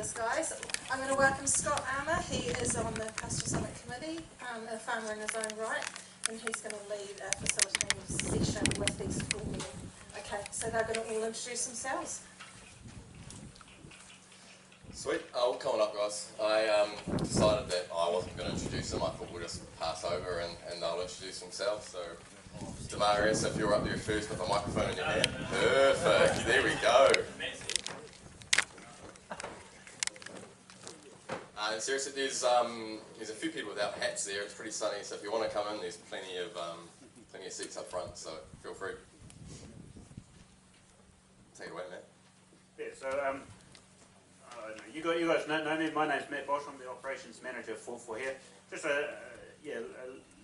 Fabulous, guys. I'm going to welcome Scott Armour. He is on the Pasture Summit Committee, a farmer in his own right, and he's going to lead a facilitating session with these four men. Okay, so they're going to all introduce themselves. Sweet. Well, coming up, guys. I decided that I wasn't going to introduce them. I thought we'll just pass over and they'll introduce themselves. So, Dimarius, if you're up there first with a microphone in your hand. Perfect. There we go. And seriously, there's a few people without hats there. It's pretty sunny, so if you want to come in, there's plenty of seats up front. So feel free. Take it away, Matt. Yeah. So you guys know me. My name's Matt Bosch. I'm the operations manager for here. Just a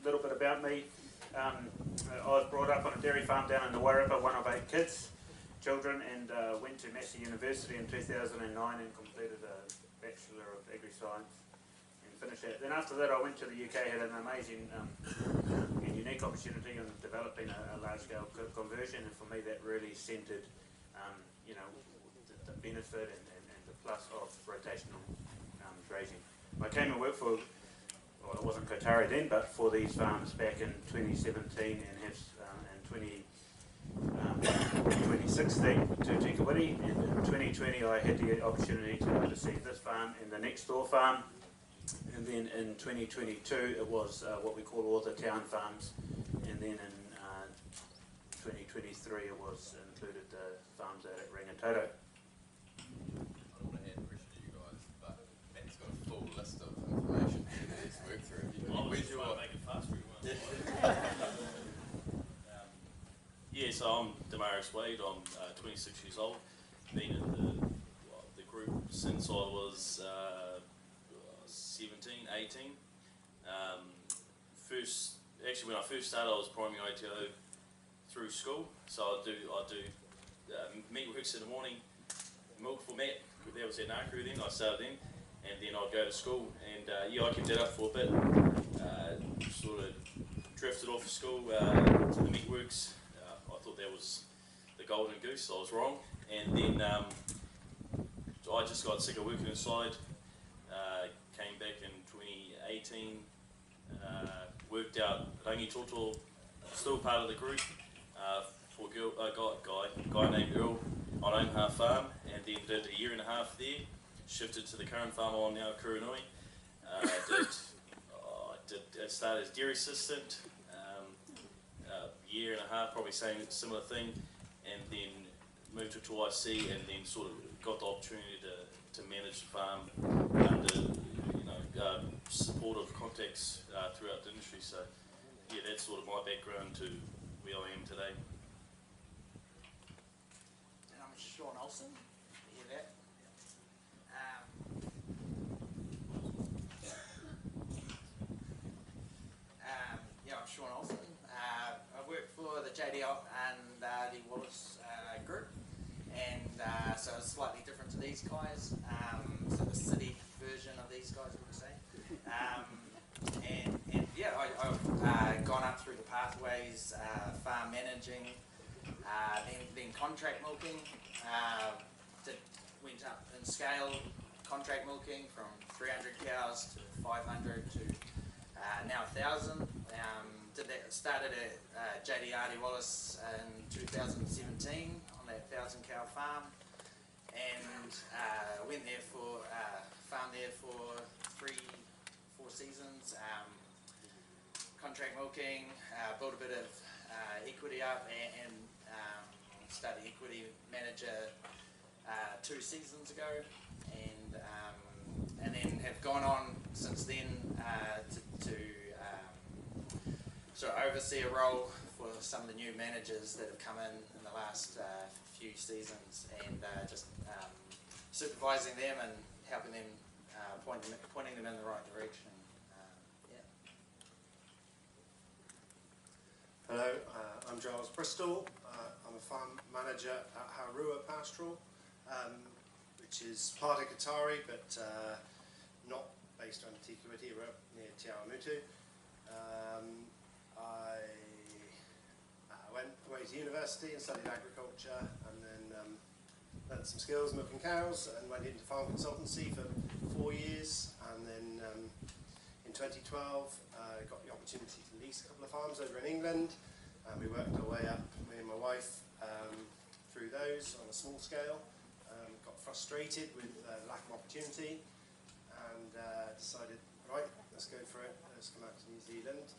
little bit about me. I was brought up on a dairy farm down in the Wairarapa, one of 8 children, and went to Massey University in 2009 and completed a Bachelor of Agri-Science and finished that. Then after that I went to the UK, had an amazing and unique opportunity in developing a large-scale conversion, and for me that really centred the benefit and the plus of rotational grazing. I came and worked for, well, it wasn't Kotare then, but for these farms back in 2017 and have in 2016 to Kuiti, and in 2020 I had the opportunity to oversee this farm and the next door farm, and then in 2022 it was what we call all the town farms, and then in 2023 it was included the farms out at Rangitoto. I don't want to add pressure to you guys, but Matt's got a full list of information to work through. Where's your... make it faster. Yeah, so I'm Dimarius Wade. I'm 26 years old. Been in the group since I was 17, 18. When I first started, I was primary ITO through school. So I do meat works in the morning, milk for Matt. That was at Naku then. I started then, and then I'd go to school, and I kept that up for a bit. Sort of drifted off of school to the meat works. I thought that was the golden goose, so I was wrong. And then I just got sick of working inside, came back in 2018, worked out Rangitoto, still part of the group, for a guy named Earl on Omaha Farm, and then did a year and a half there, shifted to the current farm I'm on now, Kuranui. I started as dairy assistant, year and a half, probably similar thing, and then moved to IC, and then sort of got the opportunity to manage the farm under supportive contacts throughout the industry. So yeah, that's sort of my background to where I am today. And I'm Shaun Olsen. You hear that? I'm Shaun Olsen. I work for the JDL and the Wallace group, and so it's slightly different to these guys. So the city version of these guys, I would say. I've gone up through the pathways, farm managing, then contract milking. Went up in scale, contract milking from 300 cows to 500 to now 1,000. Started at JD Wallace in 2017 on that 1,000 cow farm, and went there for farmed there for 3-4 seasons. Contract milking, built a bit of equity up, and started equity manager 2 seasons ago, and then have gone on since then to sort of oversee a role for some of the new managers that have come in the last few seasons, and just supervising them and helping them, pointing them in the right direction. Hello, I'm Giles, Bristol. I'm a farm manager at Haurua Pastoral, which is part of Kotare, but not based on Te Kuiti, we're up near Te Awamutu. I went away to university and studied agriculture, and then learned some skills milking cows and went into farm consultancy for 4 years, and then in 2012 got the opportunity to lease a couple of farms over in England, and we worked our way up, me and my wife, through those on a small scale. Got frustrated with the lack of opportunity and decided, right, let's go for it, let's come out to New Zealand,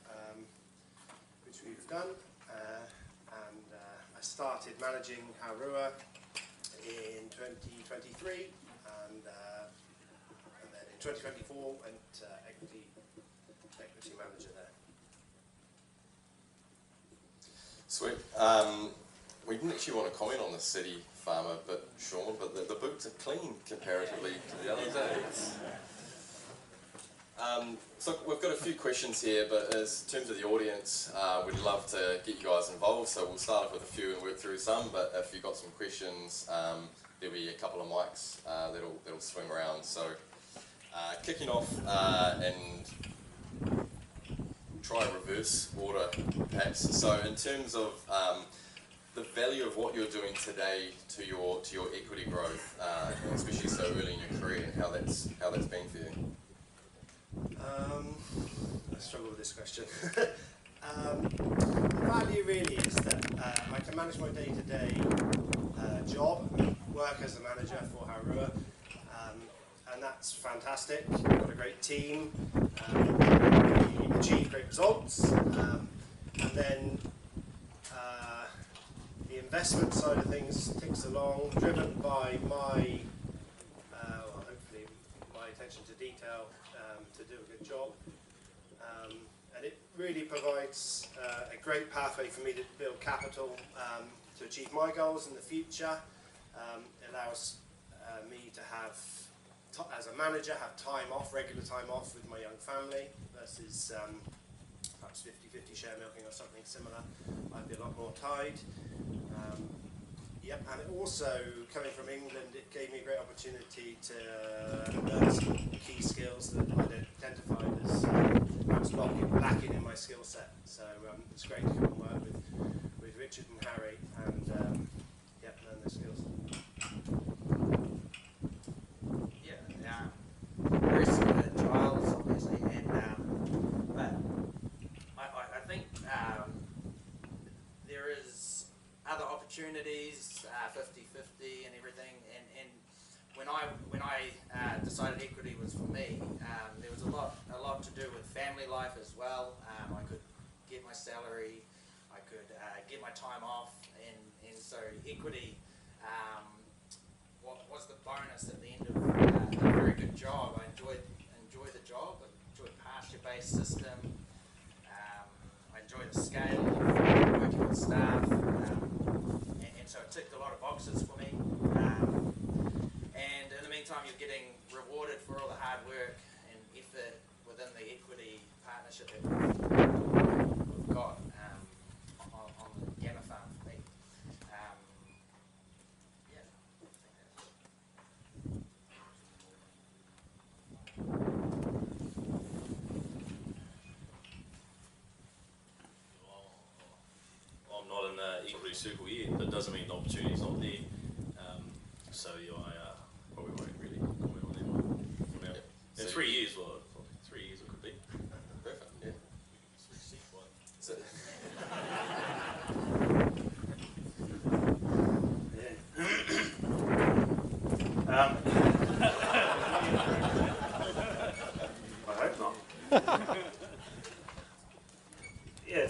which we've done. And I started managing Haurua in 2023, and then in 2024 went equity manager there. Sweet. We didn't actually want to comment on the city farmer, but Shaun, but the boots are clean comparatively to the other days. So we've got a few questions here, but as in terms of the audience, we'd love to get you guys involved, so we'll start off with a few and work through some, but if you've got some questions, there'll be a couple of mics that'll swing around. So kicking off and try reverse order perhaps. So in terms of the value of what you're doing today to your equity growth, especially so early in your career, and how that's been for you. I struggle with this question. The value really is that I can manage my day-to-day job, work as a manager for Haurua, and that's fantastic. We've got a great team, we achieve great results, and then the investment side of things ticks along, driven by my, hopefully, my attention to detail to do a good job. And it really provides a great pathway for me to build capital to achieve my goals in the future. It allows me to have, as a manager, have time off, regular time off with my young family versus perhaps 50-50 share milking or something similar. I'd be a lot more tied. Yep, and it also, coming from England, it gave me a great opportunity to learn some key skills that I'd identified as perhaps lacking in my skill set. So it's great to come and work with Richard and Harry and yep, learn their skills. Very similar to Giles, obviously, and but I think there is other opportunities, 50-50 and everything, and when I decided equity was for me, there was a lot to do with family life as well. I could get my salary, I could get my time off, and so equity was the bonus at the end of a very good job. I enjoyed the job, I enjoyed pasture-based system, I enjoyed the scale of working with staff, and so it ticked a lot of boxes for me. And in the meantime, you're getting rewarded for all the hard work and effort within the equity partnership that we've got on the Gamma Farm for me. I'm not in the equity circle yet, but it doesn't mean the opportunity's not there. So yeah, I probably won't really comment on that one for now. In 3 years, well, 3 years it could be. Perfect, yeah. So, I hope not. Yeah,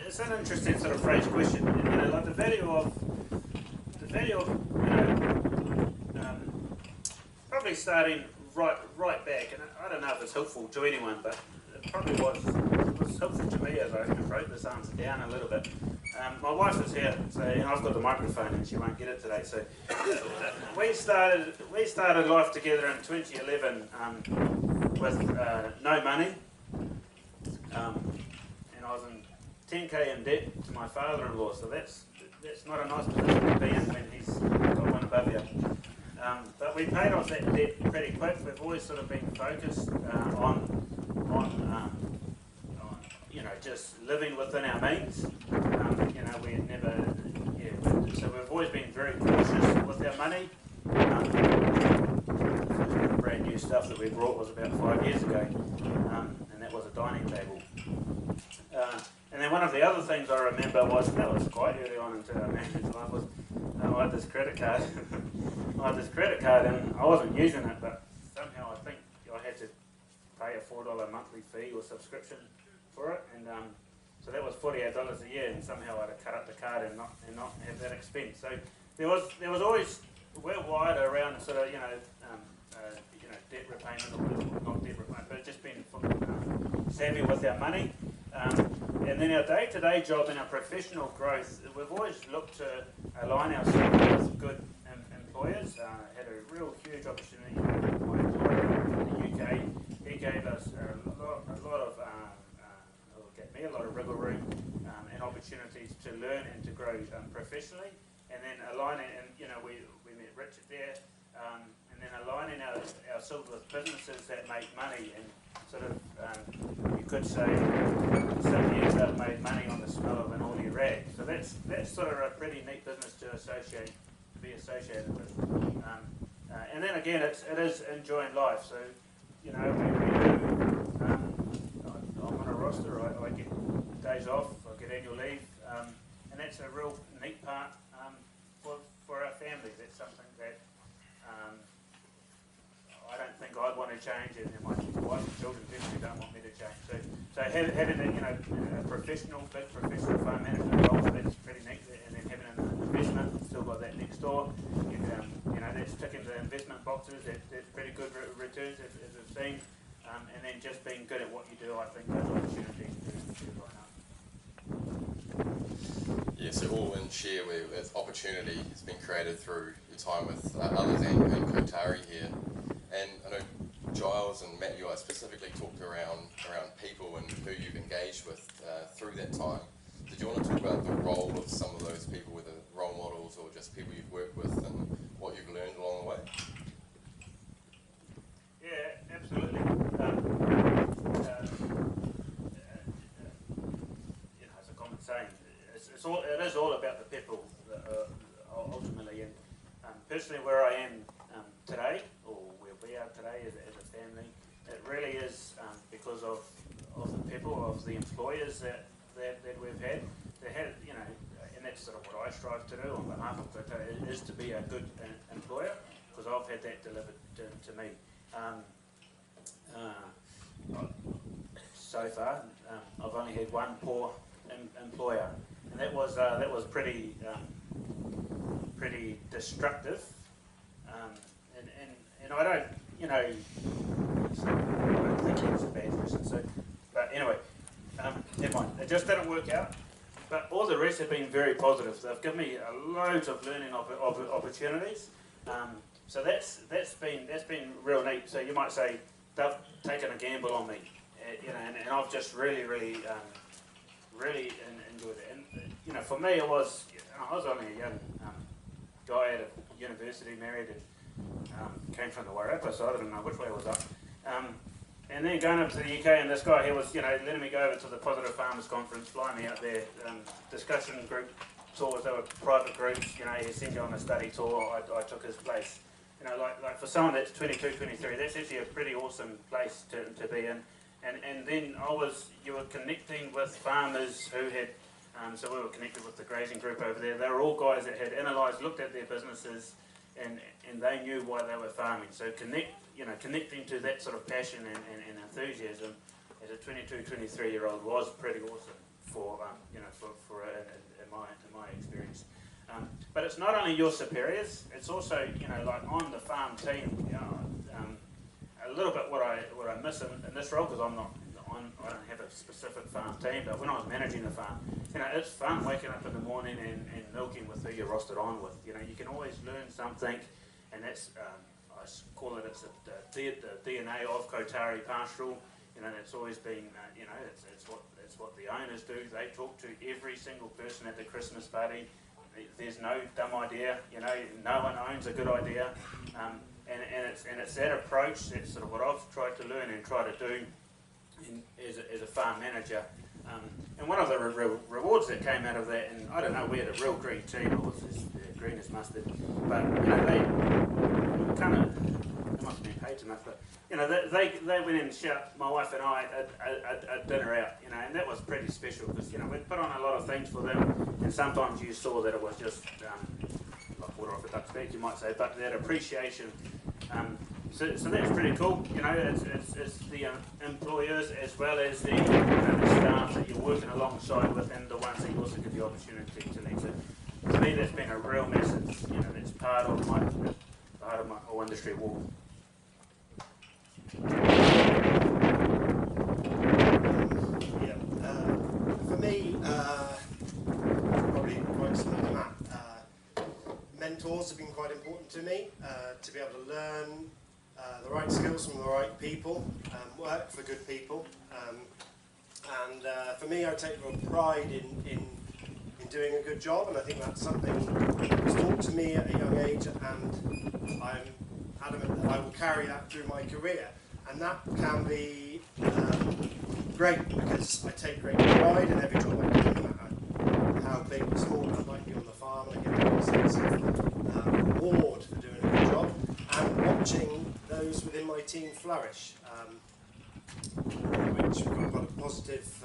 it's an interesting sort of phrase question. You know, like the value of probably starting right back, and I don't know if it's helpful to anyone, but it probably was helpful to me as I wrote this answer down a little bit. My wife is here, so I've got the microphone and she won't get it today. So we started life together in 2011 with no money, and I was in 10k in debt to my father-in-law. So that's not a nice position to be in when he's got one above you. But we paid off that debt pretty quick. We've always sort of been focused on you know, just living within our means. You know, we never so we've always been very cautious with our money. The brand new stuff that we brought was about 5 years ago, and that was a dining table. And then one of the other things I remember was, that was quite early on into our marriage life, was I had this credit card. I had this credit card and I wasn't using it, but somehow I think I had to pay a $4 monthly fee or subscription for it, and so that was $48 a year, and somehow I had to cut up the card and not have that expense. So there was always, we're wired around sort of debt repayment, or not debt repayment, but just being savvy with our money. And then our day-to-day job and our professional growth, we've always looked to align ourselves with good employers. Had a real huge opportunity with my employer in the UK. He gave us gave me a lot of wriggle room and opportunities to learn and to grow professionally. And then aligning, and we met Richard there, and then aligning ourselves with businesses that make money, and sort of, you could say, some years they've made money on the smell of an oily rag. So that's sort of a pretty neat business to be associated with. And then again, it is enjoying life. So, we do, I'm on a roster, I get days off, I get annual leave, and that's a real neat part for our family. That's something that I don't think I'd want to change, and my wife and children definitely don't want me to change. So having a big professional farm management role, that's pretty neat, and then having an investment, still got that next door, and that's ticking the investment boxes. That's pretty good returns as we've seen, and then just being good at what you do, I think those opportunities do line up. Yeah, so all in share where opportunity has been created through your time with others and Kotare here. And I know Giles and Matt, you guys specifically talked around people and who you've engaged with through that time. Did you want to talk about the role of some of those people, whether role models or just people you've worked with, and what you've learned along the way? Yeah, absolutely. It's a common saying. It is all about the people ultimately. And personally, where I am today, or where we are today as a family, it really is because of the people, of the employers that we've had. They had, and that's sort of what I strive to do on behalf of Kotare, is to be a good employer, because I've had that delivered to me. So far, I've only had one poor employer, and that was pretty destructive. And I don't, I don't think he was a bad person. So, but anyway, never mind. It just didn't work out. But all the rest have been very positive. They've given me loads of learning opportunities. So that's been real neat. So you might say they've taken a gamble on me, and I've just really enjoyed it. And for me, it was, I was only a young guy out of university, married, and came from the Wairarapa, so I didn't know which way it was up. And then going up to the UK, and this guy here was, letting me go over to the Positive Farmers Conference, flying me out there, discussion group tours. They were private groups. He sent you on a study tour. I took his place. Like for someone that's 22, 23, that's actually a pretty awesome place to be in. And then you were connecting with farmers who had, so we were connected with the grazing group over there. They were all guys that had analysed, looked at their businesses, and they knew why they were farming. So connecting to that sort of passion and enthusiasm as a 22, 23-year-old was pretty awesome for in my experience. But it's not only your superiors; it's also like on the farm team. A little bit what I miss in this role, because I don't have a specific farm team. But when I was managing the farm, it's fun waking up in the morning and milking with who you're rostered on with. You can always learn something, and that's I call it the DNA of Kotare Pastoral. It's always been it's what the owners do. They talk to every single person at the Christmas party. There's no dumb idea. No one owns a good idea, and it's that approach. That's sort of what I've tried to learn and try to do as a farm manager. And one of the rewards that came out of that, and I don't know, we had a real green team, it was as green as mustard, but you know, they must have been paid too much, but you know, they went in and shot my wife and I a dinner out, you know, and that was pretty special because, you know, we'd put on a lot of things for them, and sometimes you saw that it was just like water off a duck's back, you might say, but that appreciation. So that's pretty cool, you know, it's the employers as well as the, the staff that you're working alongside with, and the ones that you also give the opportunity to lead. So to me, that's been a real message, you know, that's part of my whole industry walk. Yeah, for me, probably quite similar to Matt. Mentors have been quite important to me, to be able to learn the right skills from the right people, work for good people, and for me, I take real pride in doing a good job, and I think that's something that was taught to me at a young age, and I'm adamant that I will carry that through my career, and that can be great because I take great pride in every job I do, no matter how big or small that might be on the farm. I get a sense of reward for doing a good job, and watching those within my team flourish, which we've got quite a positive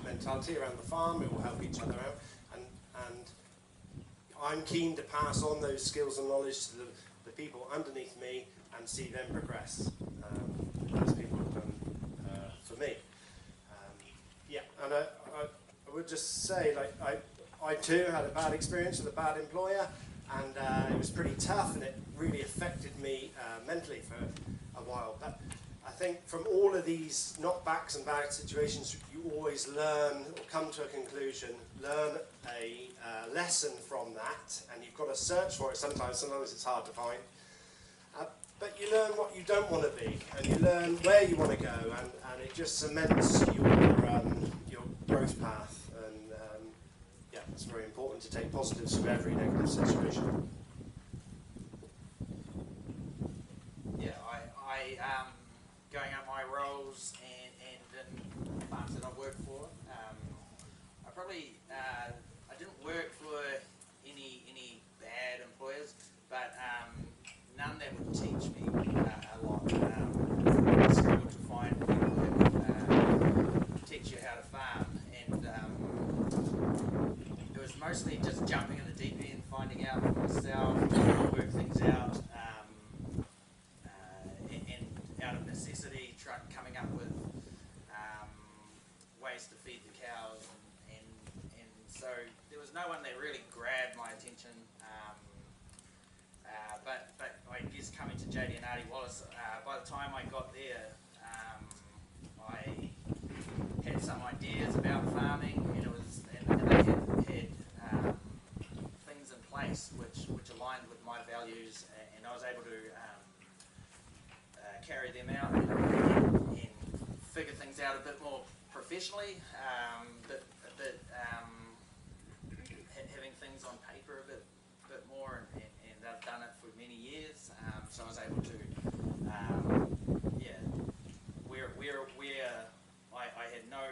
mentality around the farm. We will help each other out, and I'm keen to pass on those skills and knowledge to the people underneath me and see them progress, as people have done for me. Yeah, and I would just say, like, I too had a bad experience with a bad employer, and it was pretty tough, and it really affected me mentally for a while. But I think from all of these knockbacks and bad situations, you always learn or come to a conclusion, learn a lesson from that, and you've got to search for it sometimes. Sometimes it's hard to find. But you learn what you don't want to be, and you learn where you want to go, and it just cements your growth path. And yeah, it's very important to take positives from every negative situation. Yeah, I going up my roles and in farms that I've worked for, I probably I didn't work for any bad employers, but none that would teach me a lot. I struggled to find people that would teach you how to farm, and it was mostly just jumping in the deep end, finding out for myself, trying to work things out, and out of necessity, coming up with ways to feed the cows, and so there was no one that really grabbed my attention. But I guess coming to JD and Wallace, by the time I got there, I had some ideas about farming, and they had things in place which aligned with my values, and I was able to carry them out and figure things out a bit more professionally, having things on paper a bit more, and I've done it for many years, so I was able to, where I had no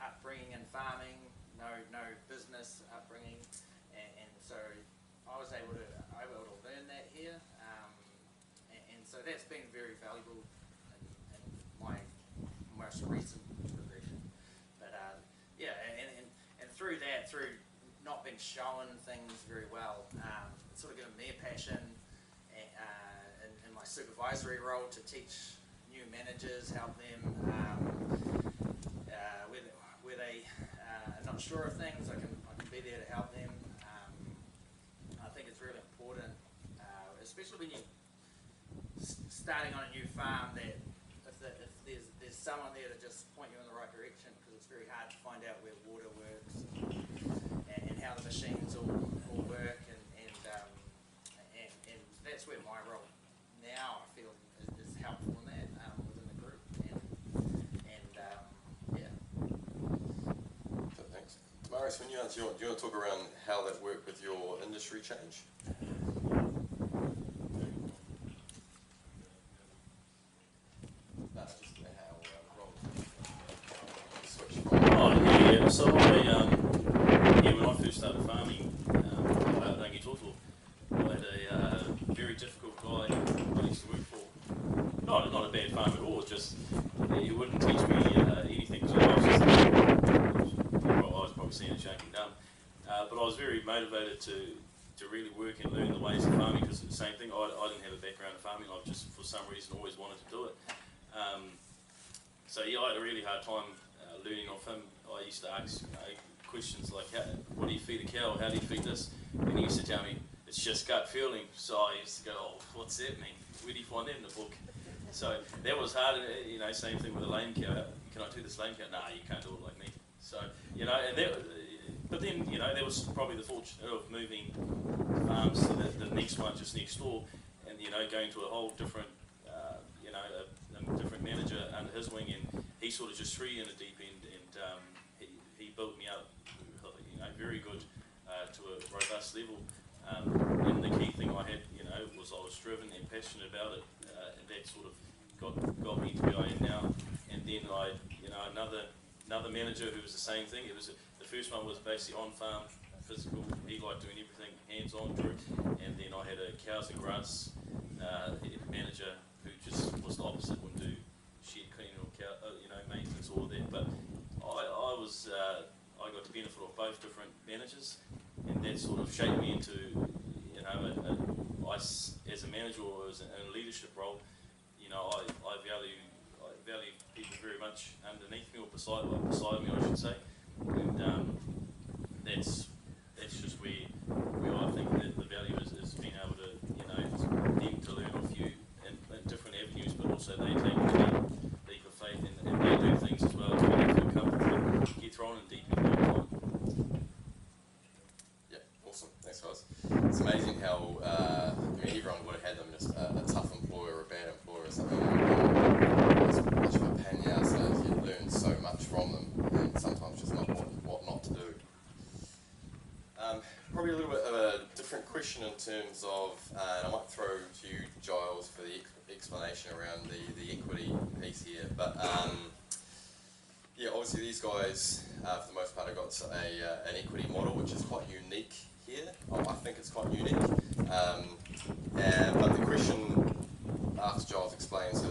upbringing in farming, no business upbringing, and so I was able to learn that here, and so that's been very valuable in my most recent progression. But yeah, and through that, through not being shown things very well, it's sort of given me a passion in my supervisory role to teach new managers, help them where they are not sure of things. I can be there to help them. I think it's really important, especially when you're starting on a new farm, that if there's someone there to just point you in the right direction, because it's very hard to find out where water works and how the machines all work, and that's where my role now, I feel, is helpful in that, within the group, and yeah. So thanks. Dimarius, when you answer, do you want to talk around how that worked with your industry change? No, just how switch from... Oh, yeah. Yeah, so when I first started farming, Rangi Total, I had a very difficult guy I used to work for. Not a bad farm at all, just he wouldn't teach me anything, because I was probably seeing it shaking dumb. But I was very motivated to really work and learn the ways of farming, because it's the same thing, I didn't have a background in farming, I've just for some reason always wanted to do it. So yeah, I had a really hard time learning off him. I used to ask questions like, what do you feed a cow, how do you feed this? And he used to tell me, it's just gut feeling. So I used to go, oh, what's that mean? Where do you find that in the book? So that was hard, same thing with a lame cow. Can I do this lame cow? Nah, you can't do it like me. So, and but then, that was probably the fortune of moving farms to the next one just next door, and, going to a whole different, a different manager under his wing, and he sort of just threw you in the deep end, and he built me up, very good to a robust level. And the key thing I had, was I was driven and passionate about it, and that sort of got me to where I am now. And then another manager who was the same thing. It was the first one was basically on farm, physical. He liked doing everything hands-on, and then I had a cows and grass manager who just was the opposite, wouldn't do shed cleaning or maintenance, all of that. But I got the benefit of both different managers, and that sort of shaped me into, as a manager or as in a leadership role, I value people very much underneath me or beside me, I should say, and that's just where I think that the value is being able to, them to learn off you in different avenues, but also they take a leap of faith and they do things as well to feel comfortable, get thrown in deep end all the time. Yeah, awesome. Thanks, guys. It's amazing how, everyone would have had them just a tough employer or a bad employer or something. It's much of a pain in the arse, so you learn so much from them, and sometimes just not what not to do. Probably a little bit of a different question in terms of, and I might throw to you, Giles, for the explanation around the equity piece here, but yeah, obviously these guys, for the most part, have got an equity model, which is quite unique here. I think it's quite unique. But the question, after Giles explains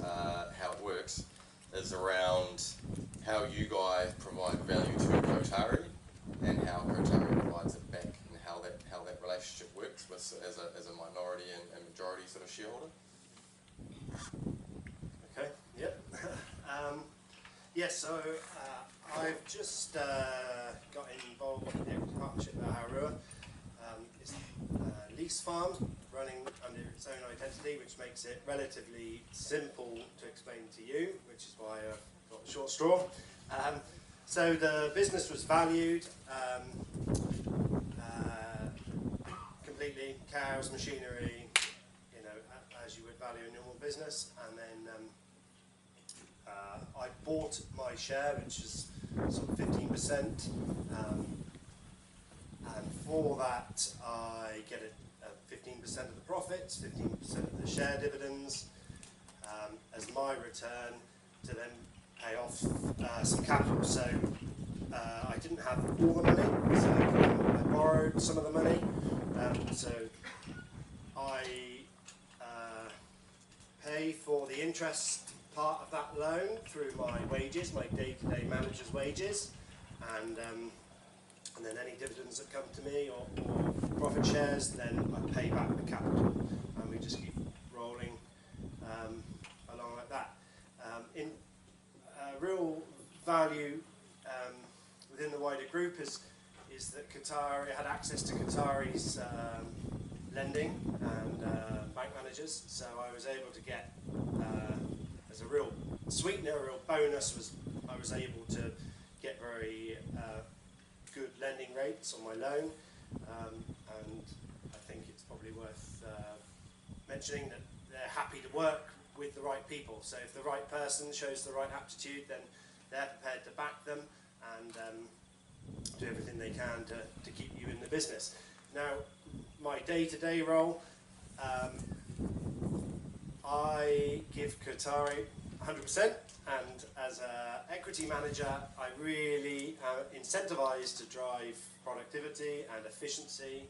how it works, is around how you guys provide value to Kotare and how Kotare provides it back, and how that relationship works with as a minority and majority sort of shareholder. Okay, yep. So I've just got involved in the equity partnership at Haurua. It's a lease farm running under its own identity, which makes it relatively simple to explain to you, which is why I've got a short straw. So the business was valued completely, cows, machinery, as you would value a normal business, and then I bought my share, which is sort of 15%, and for that I get 15% of the profits, 15% of the share dividends as my return to then pay off some capital. So I didn't have all the money, so I borrowed some of the money. So I pay for the interest part of that loan through my wages, my day-to-day manager's wages, and then any dividends that come to me or profit shares, then I pay back the capital, and we just keep rolling along like that. In real value within the wider group is that Kotare had access to Kotare's lending and bank managers, so I was able to get, as a real sweetener, a real bonus, I was able to get very good lending rates on my loan, and I think it's probably worth mentioning that they're happy to work with the right people. So if the right person shows the right aptitude, then they're prepared to back them and do everything they can to keep you in the business. Now, my day-to-day role, I give Kotare 100%, and as an equity manager, I really am incentivised to drive productivity and efficiency.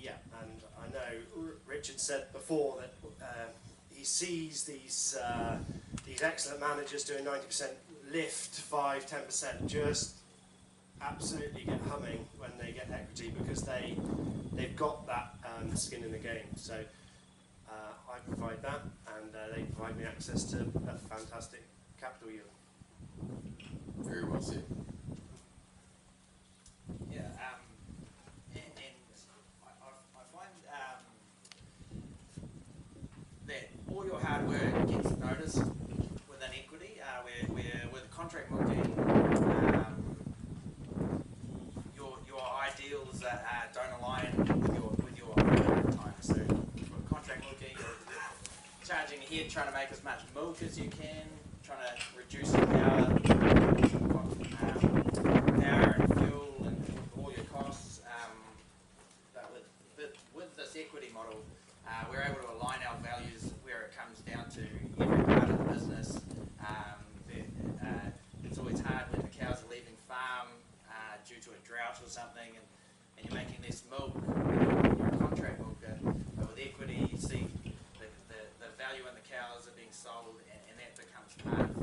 Yeah, and I know Richard said before that he sees these excellent managers doing 90% lift, 5–10%, just absolutely get humming when they get equity because they've got that skin in the game. So I provide that, and they provide me access to a fantastic capital yield. Very well said. Yeah, and I find that all your hard work gets noticed within equity. Where with contract milking, your ideals don't align with your time. So for contract milking, you're charging ahead, trying to make as much milk as you can, trying to reduce your power and fuel and all your costs. But with this equity model, we're able to align our values where it comes down to every part of the business. It's always hard when the cows are leaving farm due to a drought or something, and you're making less milk. You're a contract milker, but with equity, you see the value in the cows are being sold, and that becomes part of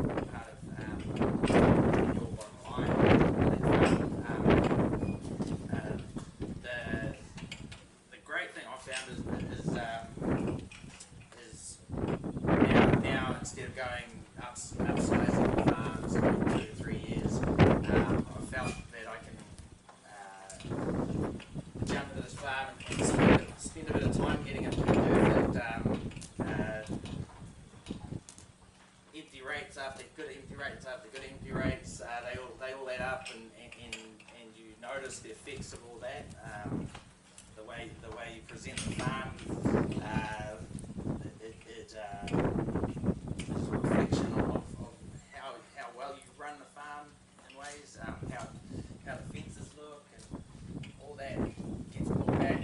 your bottom line. The great thing I've found is now instead of going upsizing the farms every 2 to 3 years, I've felt that I can jump into this farm and spend a bit of time getting it perfect. Empty rates after good empty rates after good empty rates, they all add up, and you notice the effects of all that. The way you present the farm, it's a reflection of how well you run the farm in ways, how the fences look, and all that gets pulled back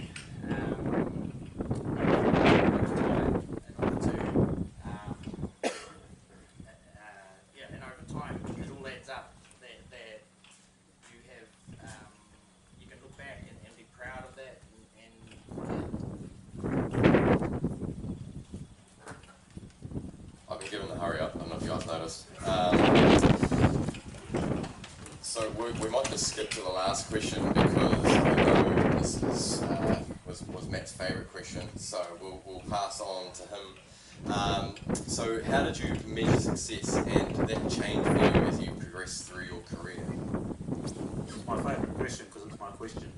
over time in order to and over time it all adds up that you have you can look back and be proud of that I've been given the hurry up, I don't know if you guys noticed. So we might just skip to the last question because I know this was Matt's favourite question, so we'll pass on to him. So how did you measure success, and did that change for you as you progressed through your career? It's my favourite question because it's my question.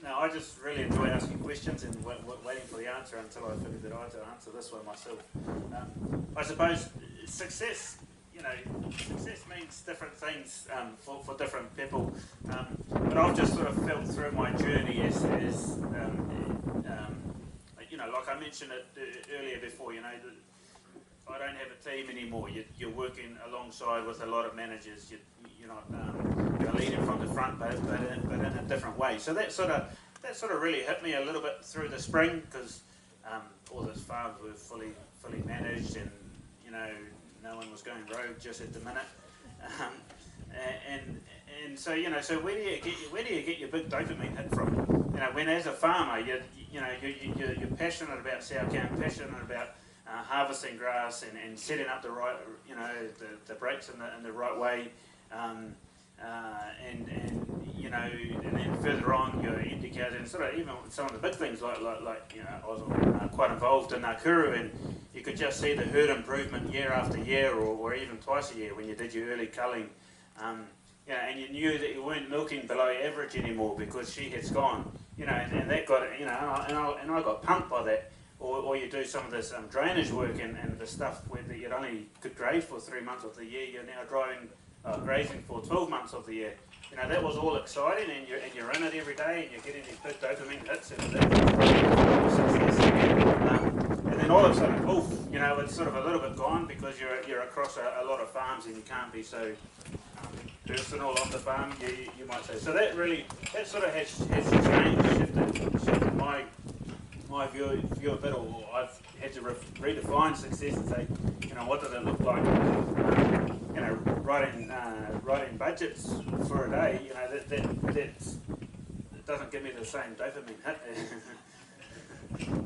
No, I just really enjoy asking questions and waiting for the answer until I figured that I had to answer this one myself. I suppose success, success means different things for different people. But I've just sort of felt through my journey as like I mentioned it earlier before, I don't have a team anymore. You're working alongside with a lot of managers. You're leading from the front, but in a different way. So that sort of really hit me a little bit through the spring because all those farms were fully managed, and no one was going rogue just at the minute. And so so where do you get your big dopamine hit from? When as a farmer you're passionate about sow count, passionate about harvesting grass and setting up the right the breaks in the right way, and then further on your empty cows, and sort of even some of the big things like I was quite involved in Kuru, and you could just see the herd improvement year after year, or even twice a year when you did your early culling. And you knew that you weren't milking below average anymore because she had gone, and that got, and I got pumped by that. Or you do some of this drainage work and the stuff where you only could graze for 3 months of the year, you're now grazing for 12 months of the year. That was all exciting, and you're in it every day, and you're getting these big dopamine hits, and and then all of a sudden, poof, it's sort of a little bit gone because you're across a lot of farms, and you can't be so personal on the farm, you might say. So that sort of has changed, shifted my view a bit, or I've had to redefine success and say, you know, what does it look like? You know, writing budgets for a day, you know, that doesn't give me the same dopamine hit.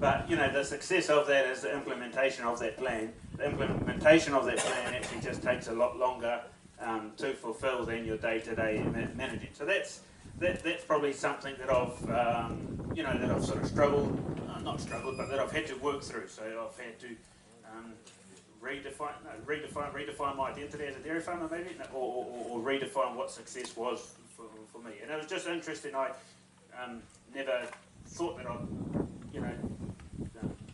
But, you know, the success of that is the implementation of that plan. The implementation of that plan actually just takes a lot longer to fulfil than your day-to-day managing. So that's probably something that I've, you know, that I've sort of struggled, not struggled, but that I've had to work through. So I've had to redefine my identity as a dairy farmer, maybe, or redefine what success was for me. And it was just interesting. I never thought that I'd, you know,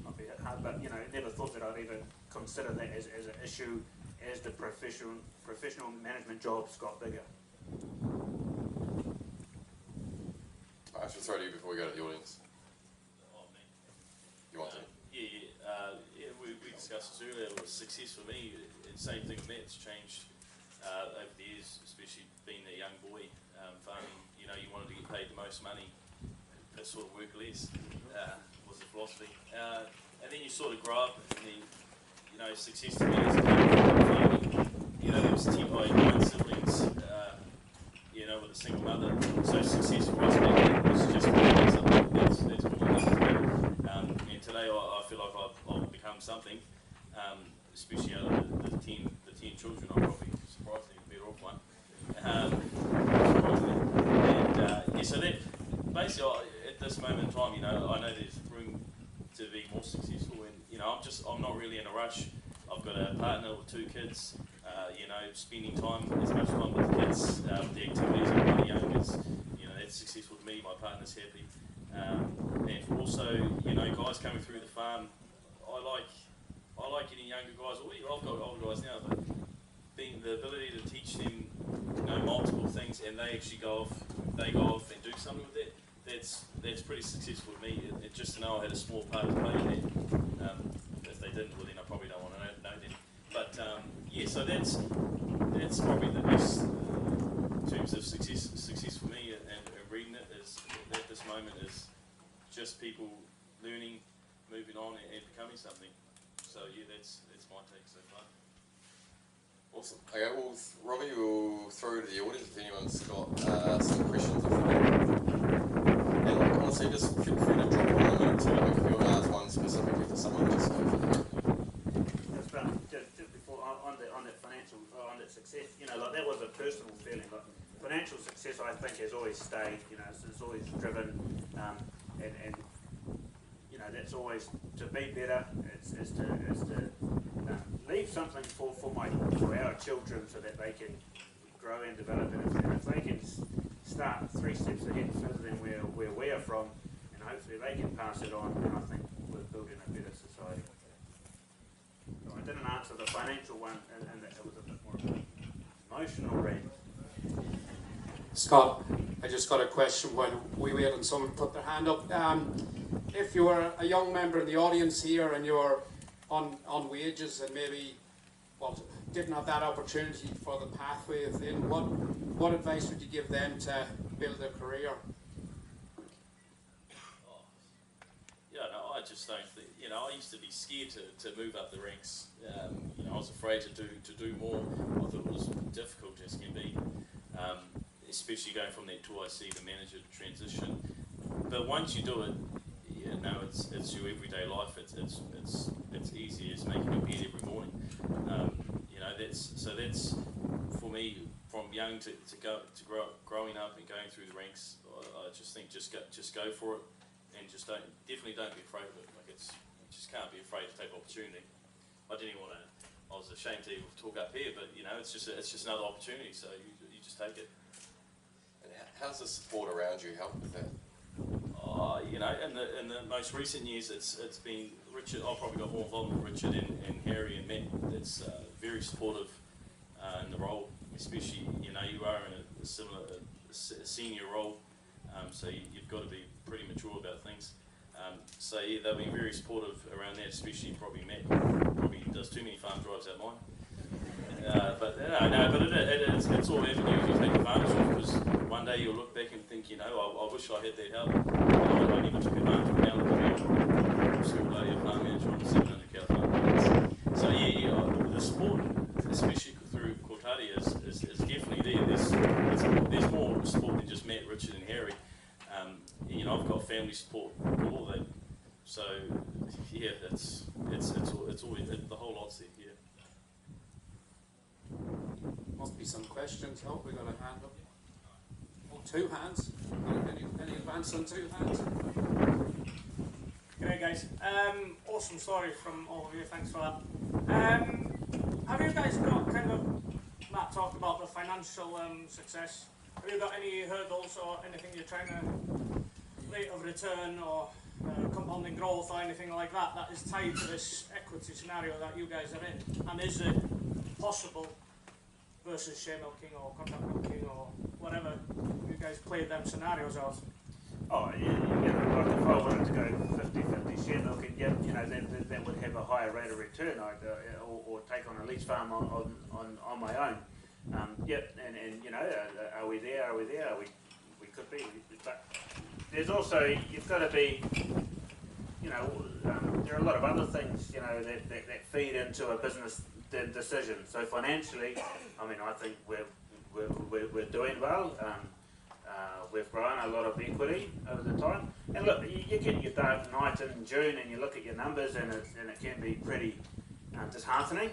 not be hard, but you know, never thought that I'd even consider that as an issue as the professional management jobs got bigger. I should throw to you before we go to the audience. Oh, man. You want to? Yeah, we discussed this earlier. It was success for me. Same thing with me. It's changed over the years, especially being a young boy farming. You know, you wanted to get paid the most money. That sort of work less was the philosophy. And then you sort of grow up, and then, you know, success to me is farming. You know, there was 10 by 9 siblings. You know, with a single mother. So success for us back then was just something that's more than enough. And today I feel like I've become something, especially out of the 10 children. I'm probably surprisingly the better off one. And yeah, so that basically at this moment in time, you know, I know there's room to be more successful, and you know, I'm not really in a rush. I've got a partner with 2 kids. You know, spending as much time with the kids, the activities of my young kids, you know, that's successful to me. My partner's happy, and also, you know, guys coming through the farm. I like getting younger guys. I've got older guys now, but being the ability to teach them, you know, multiple things, and they actually go off and do something with it. That's pretty successful to me. It just to know I had a small part to play in that. If they didn't, well then I probably don't want to know them. But yeah, so that's probably the best in terms of success for me, and reading it is at this moment is just people learning, moving on, and becoming something. So yeah, that's my take so far. Awesome. Okay, well, Robbie, we'll throw to the audience if anyone's got some questions. And like, honestly, just feel free to drop one a minute too. Like, if you want to ask one specifically for someone, just go for it. Just before on that financial, on that success, you know, like that was a personal feeling. Like financial success, I think, has always stayed. You know, it's always driven, and you know, that's always to be better. Is to leave something for our children so that they can grow and develop. And if they can start 3 steps ahead further than where we are from, and hopefully they can pass it on, then I think we're building a better society. I didn't answer the financial one, and it was a bit more of an emotional rant. Scott, I just got a question when we wait and someone put their hand up. If you were a young member in the audience here and you were on wages and maybe didn't have that opportunity for the pathway within, what advice would you give them to build a career? Yeah, no, I just don't think, you know, I used to be scared to move up the ranks. You know, I was afraid to do more. I thought it was difficult as can be, especially going from that 2IC to manager transition. But once you do it, you know, it's your everyday life. It's easy as making your bed every morning. You know, that's for me, from young to growing up and going through the ranks. I just think just go for it. And just definitely don't be afraid of it. Like you just can't be afraid to take opportunity. I didn't even want to. I was ashamed to even talk up here, but you know, it's just another opportunity. So you just take it. And how's the support around you help with that? You know, in the most recent years, it's been Richard. I've probably got more involvement with Richard and Harry and Matt. That's very supportive in the role, especially, you know, you are in a similar senior role. So you've got to be pretty mature about things. So yeah, they've been very supportive around that, especially probably Matt. Probably does too many farm drives out mine. But it's all avenues you take advantage of, because one day you'll look back and think, you know, I wish I had that help. I never took advantage of it now. I'm still a farm manager on 700 cows. support, especially through Kotare, is definitely there. There's more support than just Matt, Richard and Harry. You know, I've got family support for all that. So, yeah, it's always, the whole lot's there, yeah. Must be some questions. Oh, we got a hand up. Oh, two hands. Any advance on two hands? Great, guys. Awesome story from all of you. Thanks for that. Have you guys got kind of, Matt talked about the financial success. Have you got any hurdles or anything you're trying to, rate of return or compounding growth or anything like that that is tied to this equity scenario that you guys are in? And is it possible versus share milking or contract milking or whatever you guys played them scenarios out? Oh, yeah, like if I wanted to go 50-50 share milking, yeah, you know, that would have a higher rate of return, or take on a lease farm on my own. And you know, are we there? We could be, but there's also, you've got to be, you know, there are a lot of other things, you know, that feed into a business decision. So financially, I mean, I think we're doing well. We've grown a lot of equity over the time. And look, you get your dark night in June and you look at your numbers and it can be pretty disheartening.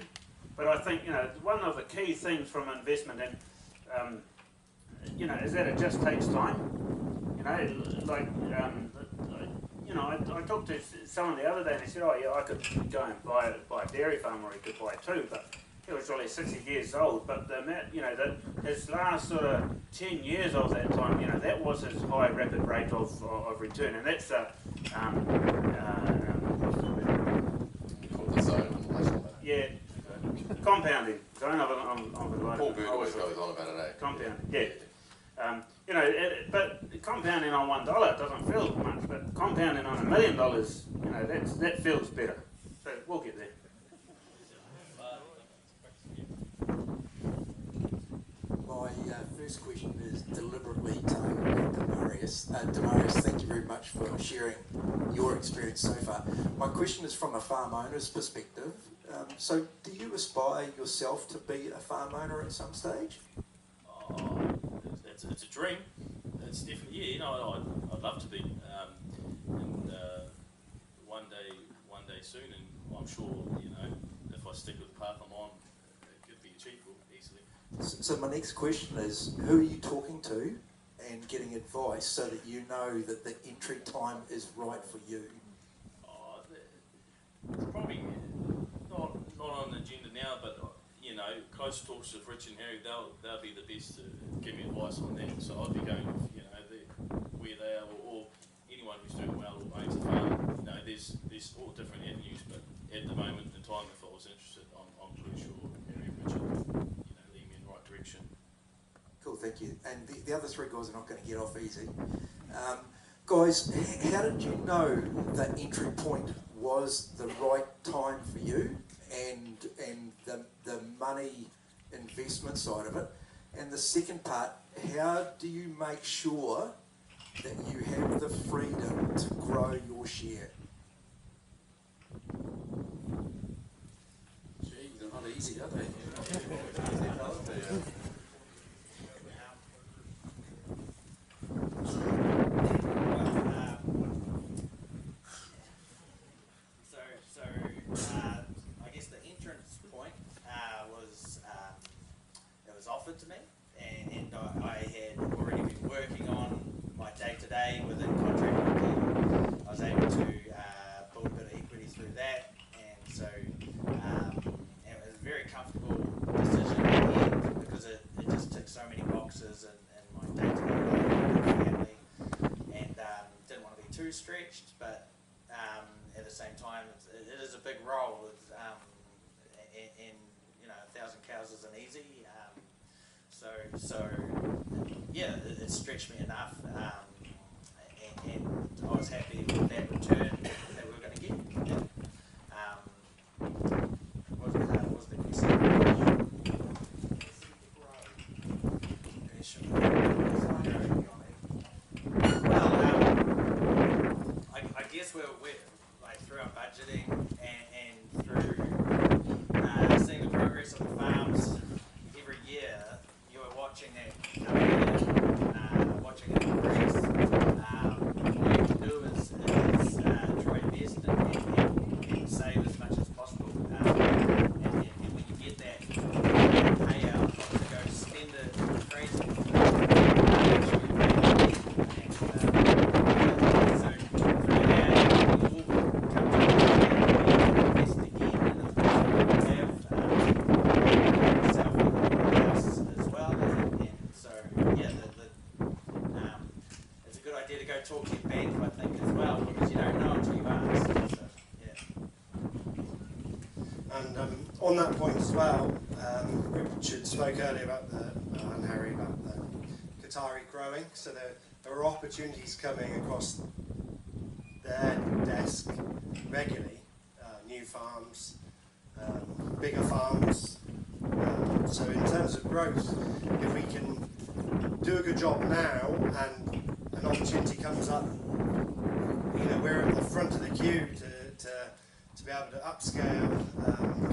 But I think, you know, one of the key things from investment, and you know, is that it just takes time. You know, like, you know, I talked to someone the other day and he said, oh yeah, I could go and buy a dairy farm, or he could buy two, but he was really 60 years old. But you know, his last sort of 10 years of that time, you know, that was his high rapid rate of return, and that's yeah, compounding. So Paul Bird always goes on about it, eh? Compounding, yeah. You know, but compounding on $1 doesn't feel much, but compounding on $1 million, you know, that feels better. So we'll get there. My first question is deliberately targeted at Dimarius. Dimarius, thank you very much for sharing your experience so far. My question is from a farm owner's perspective. So do you aspire yourself to be a farm owner at some stage? It's a dream. It's definitely, yeah, you know, I'd love to be, and one day soon, and I'm sure, you know, if I stick with the path I'm on, it could be achievable easily. So my next question is, who are you talking to and getting advice so that you know that the entry time is right for you? It's probably not on the agenda now, but you know, close talks with Rich and Harry, they'll be the best to give me advice on that. So I'd be going with, you know, where they are, or anyone who's doing well or owns a farm. You know, there's all different avenues, but at the moment in time, if I was interested, I'm pretty sure Harry and Richard, you know, lead me in the right direction. Cool, thank you. And the other three guys are not going to get off easy. Guys, how did you know the entry point was the right time for you, and the money investment side of it? And the second part, how do you make sure that you have the freedom to grow your share? Gee, they're not easy, are they? I guess the entrance point was offered to me, and I had already been working on my day-to-day within contract working. I was able to build a bit of equity through that, and so it was a very comfortable decision in the end, because it just ticked so many boxes in my day-to-day life with my family, and didn't want to be too stretched, but at the same time, it is a big role with, and you know, 1,000 cows isn't easy. So yeah, it stretched me enough, and I was happy with that return that we were going to get. Yeah. What was the question? Well, I guess we're like through our budgeting and through seeing the progress And on that point as well, Richard spoke earlier about and Harry about the Kotare growing. So there are opportunities coming across their desk regularly, new farms, bigger farms. So in terms of growth, if we can do a good job now and an opportunity comes up, we're at the front of the queue to be able to upscale,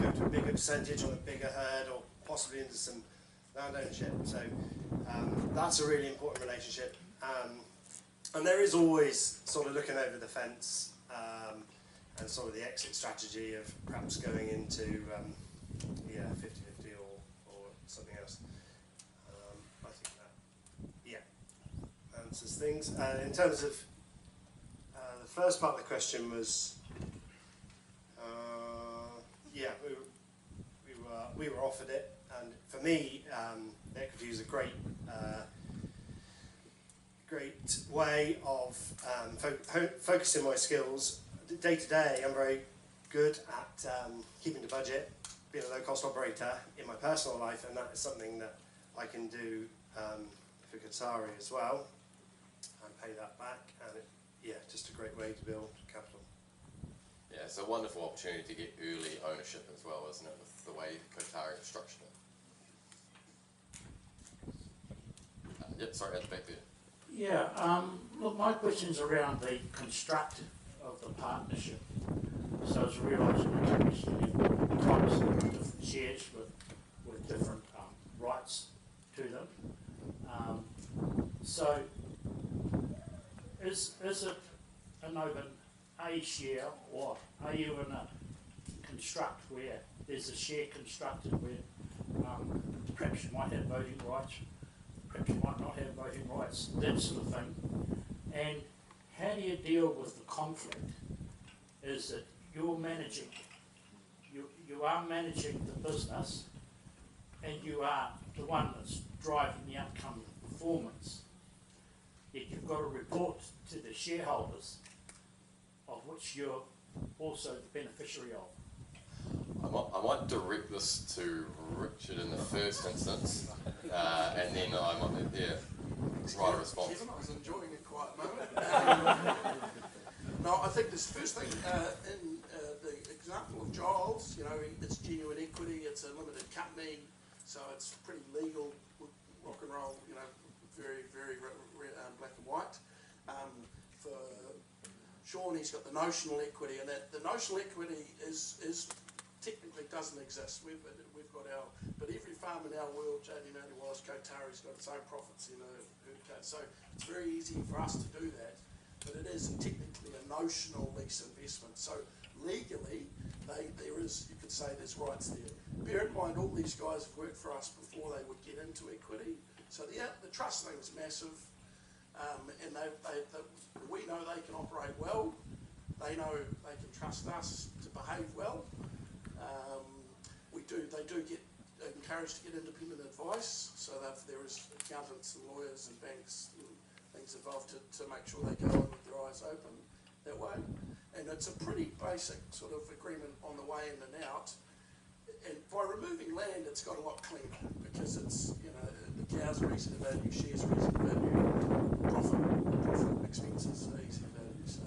go to a bigger percentage on a bigger herd, or possibly into some land ownership. So that's a really important relationship. And there is always sort of looking over the fence and sort of the exit strategy of perhaps going into 50-50 or something else. I think that answers things. In terms of the first part of the question was, we were offered it, and for me, equity is a great way of focusing my skills. Day to day, I'm very good at keeping the budget, being a low-cost operator in my personal life, and that is something that I can do for Kotare as well, and pay that back. And just a great way to build capital. Yeah, it's a wonderful opportunity to get early ownership as well, isn't it, with the way Kotare is structured. Sorry, at the back there. Yeah, look, my question's around the construct of the partnership. So as I realise you're interested in types of different shares with different rights to them. So is it an open A share, or are you in a construct where there's a share constructed where perhaps you might have voting rights, perhaps you might not have voting rights, that sort of thing? And how do you deal with the conflict? Is that you're managing, you are managing the business, and you are the one that's driving the outcome of the performance, yet you've got to report to the shareholders, of which you're also the beneficiary of. I might direct this to Richard in the first instance, and then I might write a response. Kevin, I was enjoying a quiet moment. No, I think this first thing, in the example of Giles, it's genuine equity, it's a limited company, so it's pretty legal, rock and roll, very, very black and white. For Shaun, he's got the notional equity, and that the notional equity is technically doesn't exist. We've got but every farm in our world, Dimarius, Wallace, Kotare's got its own profits in a herd code, so it's very easy for us to do that. But it is technically a notional lease investment. So legally, there is, you could say there's rights there. Bear in mind, all these guys have worked for us before they would get into equity. So the trust thing is massive, and we know they can operate well. They know they can trust us to behave well. They do get encouraged to get independent advice. So there is accountants and lawyers and banks and things involved to make sure they go on with their eyes open that way. And it's a pretty basic sort of agreement on the way in and out. And by removing land, it's got a lot cleaner, because it's, the cows are easy to value, shares are easy to value, profit expenses are easy to value. So,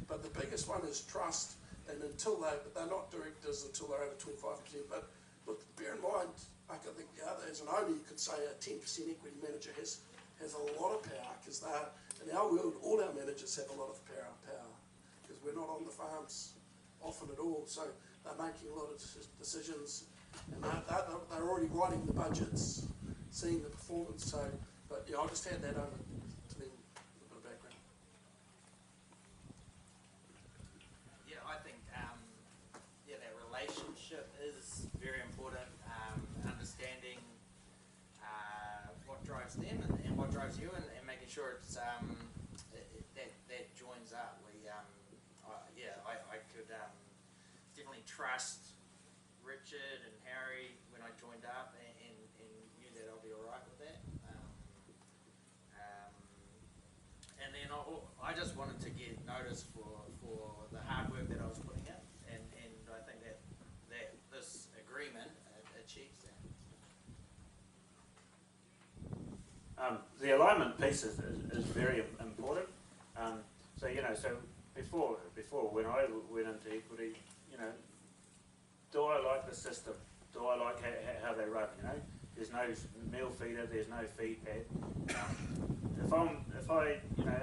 but the biggest one is trust, and they're not directors until they're over 25%. But look, bear in mind, I think as an owner, you could say a 10% equity manager has a lot of power, because in our world, all our managers have a lot of power, because we're not on the farms often at all. So they're making a lot of decisions, and they're already writing the budgets, seeing the performance. So, but I'll just hand that over to them, a bit of background. Yeah, I think that relationship is very important. Understanding what drives them and what drives you, and making sure it's that joins up. I could definitely trust Richard and Harry when I joined up, and knew that I'll be alright with that. And then I just wanted to get notice for the hard work that I was putting in, and I think that the alignment piece is very important. So before when I went into equity, do I like the system? Do I like how they run? There's no meal feeder, there's no feed pad.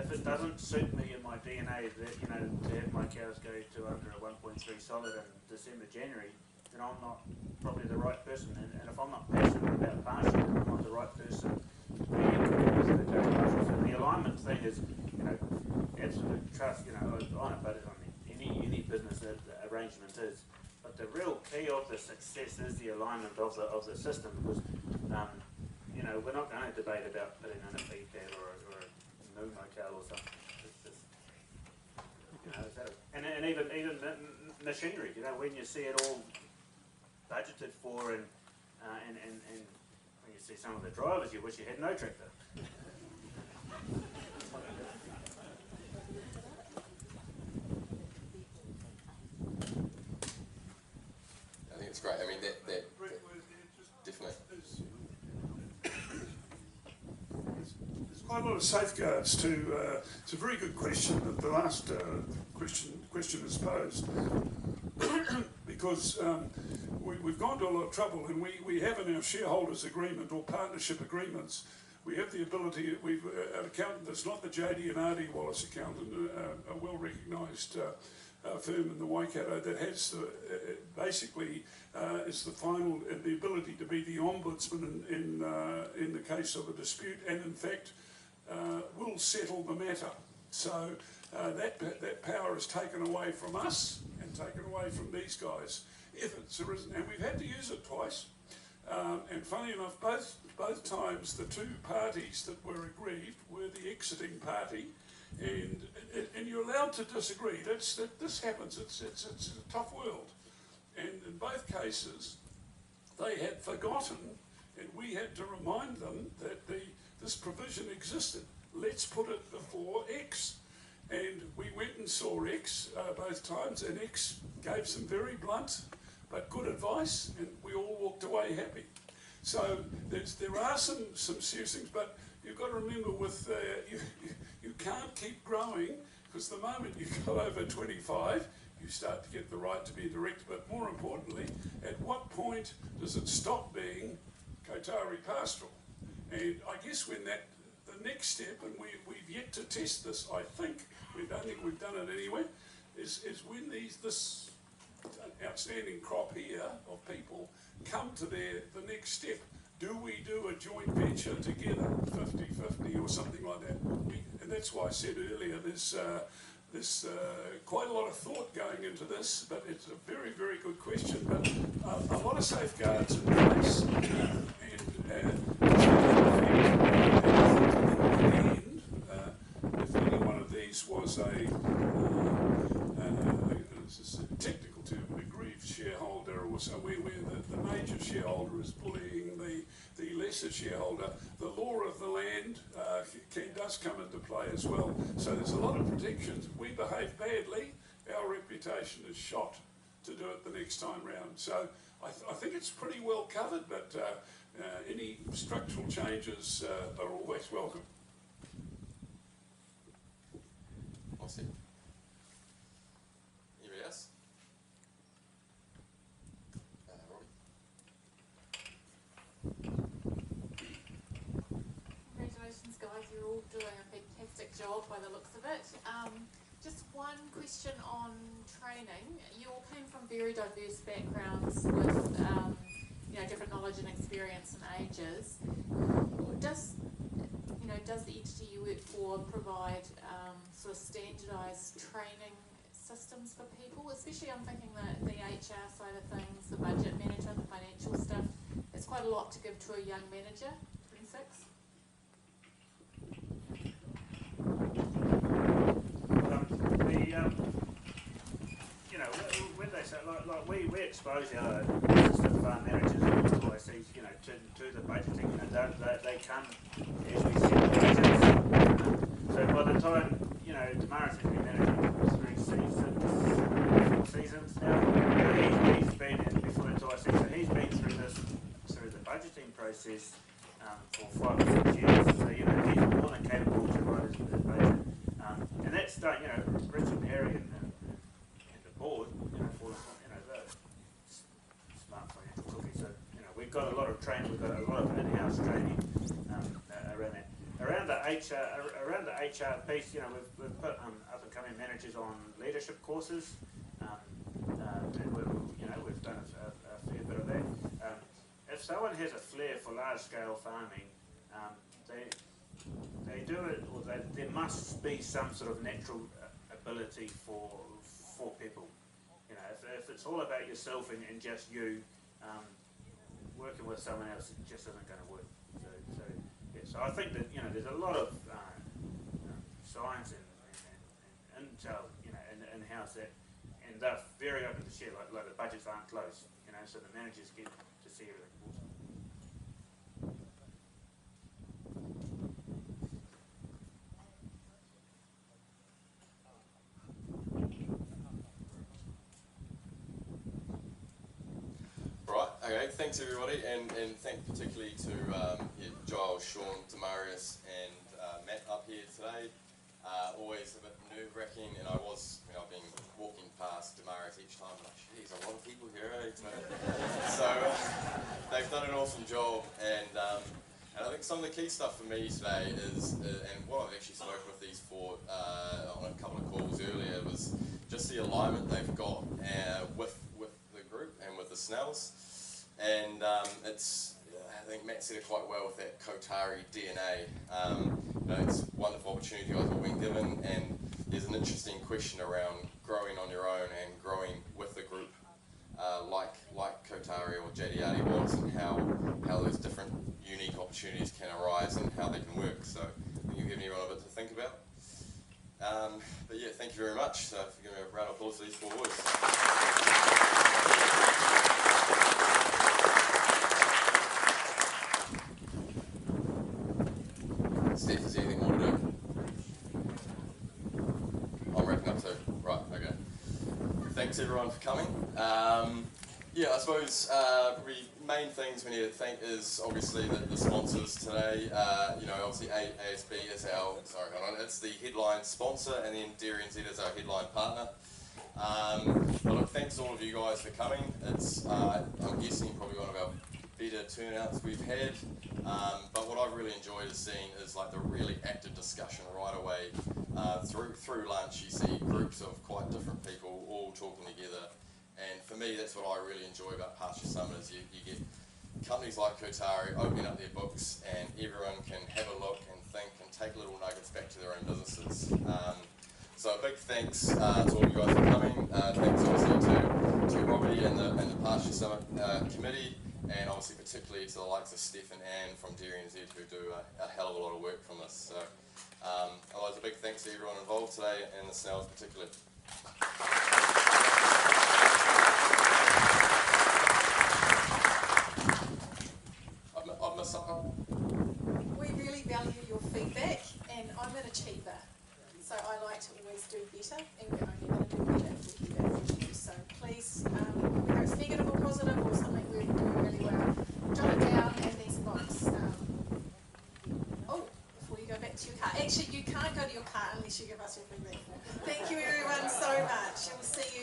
If it doesn't suit me in my DNA that to have my cows go to under a 1.3 solid in December, January, then I'm not probably the right person. And if I'm not passionate about pasture, then I'm not the right person to be in pasture. So the alignment thing is, absolute trust. On it, but any business arrangement is. But the real key of the success is the alignment of the system, because we're not going to debate about putting in a feed pad or a moon motel or something. It's just, and even machinery. When you see it all budgeted for, and when you see some of the drivers, you wish you had no tractor. I think it's great. I mean, that definitely. There's quite a lot of safeguards to. It's a very good question that the last question has posed, because we've gone to a lot of trouble, and we have in our shareholders agreement or partnership agreements, we have the ability. We've an accountant that's not the JD and RD Wallace accountant, a well recognised firm in the Waikato that has basically is the final the ability to be the ombudsman in the case of a dispute, and in fact will settle the matter. So that power is taken away from us and taken away from these guys if it's arisen, and we've had to use it twice. And funny enough, both times the two parties that were aggrieved were the exiting party. And you're allowed to disagree. This happens. It's a tough world. And in both cases, they had forgotten, and we had to remind them that this provision existed. Let's put it before X. And we went and saw X both times, and X gave some very blunt but good advice, and we all walked away happy. So there are some serious things, but you've got to remember with you can't keep growing, because the moment you go over 25, you start to get the right to be a director. But more importantly, at what point does it stop being Kotare Pastoral? And I guess when the next step, and we've yet to test this, I think, we don't think we've done it anywhere, is when this outstanding crop here of people come to the next step. Do we do a joint venture together, 50-50 or something like that? And that's why I said earlier, there's quite a lot of thought going into this, but it's a very, very good question. But a lot of safeguards in place, and if any one of these was a technical term, an aggrieved shareholder, or somewhere where the major shareholder is bullying the lesser shareholder, the law of the land does come into play as well. So there's a lot of protections. If we behave badly, our reputation is shot to do it the next time round. So I think it's pretty well covered, but any structural changes are always welcome. Awesome. Anybody else? Congratulations, guys. You're all doing a fantastic job by the looks of it. Just one question on training. You all came from very diverse backgrounds with different knowledge and experience and ages. Does the entity you work for provide sort of standardised training systems for people? Especially I'm thinking the HR side of things, the budget manager, the financial stuff. It's quite a lot to give to a young manager, 26. When they say, like we expose our assistant farm managers and employees, to the budgeting. They come, as we said, so by the time, Dimarius has been managing for 3 seasons now. He's been in before the entire season. He's been through the budgeting process for 5 or 6 years. So willing and capable to write his budget. And that's done, you know, Richard and Harry and the board, you know, they're smart financial cookies. So, you know, we've got a lot of training, we've got a lot of in-house training around that. Around the HR piece, you know, we've put up and coming managers on leadership courses. And we've done a fair bit of that. If someone has a flair for large-scale farming, they do it, or there must be some sort of natural ability for people. You know, if it's all about yourself and just you, working with someone else, it just isn't going to work. So I think that, you know, there's a lot of science and intel, you know, in-house that, and they're very open to share. Like the budgets aren't closed, you know, so the managers get to see everything. Right, okay, thanks everybody, and thank particularly to Giles, Shaun, Dimarius and Matt up here today. Always a bit nerve-wracking, and I've been walking past Dimarius each time, like, geez, a lot of people here, eh? So they've done an awesome job, and I think some of the key stuff for me today is, and what I've actually spoken with these four on a couple of calls earlier, was just the alignment they've got with the group and with the Snells. And it's, I think Matt said it quite well with that Kotare DNA. You know, it's a wonderful opportunity you guys have been given, and there's an interesting question around growing on your own and growing with the group, like Kotare or JD Wallace, and how those different unique opportunities can arise and how they can work. So I think you've given everyone a bit to think about. But yeah, thank you very much. So if you give me a round of applause for these four boys. Steph, is there anything more to do? I'm wrapping up too. Right, okay. Thanks everyone for coming. Yeah, I suppose probably main things we need to thank is obviously the sponsors today. You know, obviously ASB is our, it's the headline sponsor, and then Dairy NZ is our headline partner. But look, thanks to all of you guys for coming. It's, I'm guessing, probably one of our better turnouts we've had. But what I've really enjoyed is seeing is like the really active discussion right away. Through lunch, you see groups of quite different people all talking together. And for me, that's what I really enjoy about Pasture Summit is you get companies like Kotare opening up their books, and everyone can have a look and think and take little nuggets back to their own businesses. So a big thanks to all you guys for coming. Thanks obviously to Robbie and the Pasture Summit committee, and obviously particularly to the likes of Steph and Anne from Dairy NZ who do a hell of a lot of work from this. So otherwise, a big thanks to everyone involved today, and the Snells particularly. I've missed something. We really value your feedback, and I'm an achiever, so I like to always do better, and we're only going to do better if we hear that from you. So please, whether it's negative or positive or something we're doing really well, jot it down in these books. Before you go back to your car. Actually, you can't go to your car unless you give us your feedback. Thank you everyone so much, and we'll see you.